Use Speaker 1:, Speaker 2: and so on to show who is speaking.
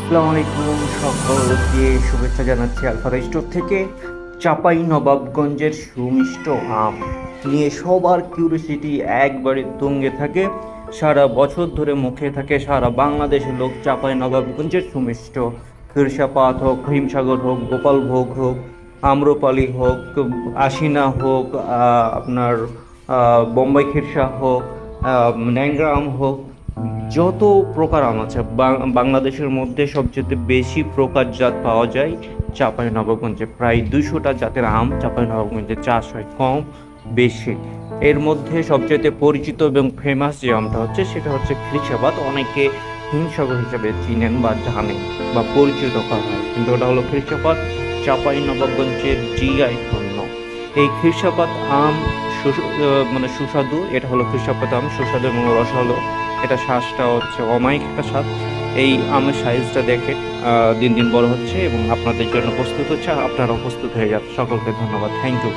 Speaker 1: আসসালামু আলাইকুম, সকলকে শুভেচ্ছা জানাচ্ছি আলফারা স্টোর থেকে। চাপাই নবাবগঞ্জের সুমিষ্ট আম নিয়ে সবার কিউরিসিটি একবারে তুঙ্গে থাকে, সারা বছর ধরে মুখে থাকে সারা বাংলাদেশের লোক। চাপাই নবাবগঞ্জের সুমিষ্ট ক্ষীরসাপাত হোক, হিমসাগর হোক, গোপালভোগ হোক, আম্রপালি হোক, আশিনা হোক, আপনার বোম্বাই খিরসা হোক, ন্যাংরা আম হোক, যত প্রকার আম আছে বাংলাদেশের মধ্যে সবচেয়ে বেশি প্রকারজাত পাওয়া যায় চাঁপাইনবাবগঞ্জে। প্রায় 200টা জাতের আম চাঁপাইনবাবগঞ্জে চাষ হয়, কম বেশি। এর মধ্যে সবচেয়ে পরিচিত এবং ফেমাস যে আমটা হচ্ছে সেটা হচ্ছে খিরসাবাদ। অনেকে হিমসাগর হিসাবে চিনেন বা জানেন বা পরিচিত করা হয়, কিন্তু ওটা হলো খিরসাবাদ, চাঁপাইনবাবগঞ্জের জিআই পণ্য। এই খিরসাপাত আম মানে সুস্বাদু। এটা হলো খিরসাপাত আম, সুস্বাদু এবং রসালো। এটা শ্বাসটা হচ্ছে অমায়িক একটা স্বাদ। এই আমের সাইজটা দেখে দিন দিন বড় হচ্ছে এবং আপনাদের জন্য প্রস্তুত হচ্ছে। আপনারাও প্রস্তুত হয়ে যান। সকলকে ধন্যবাদ, থ্যাংক ইউ।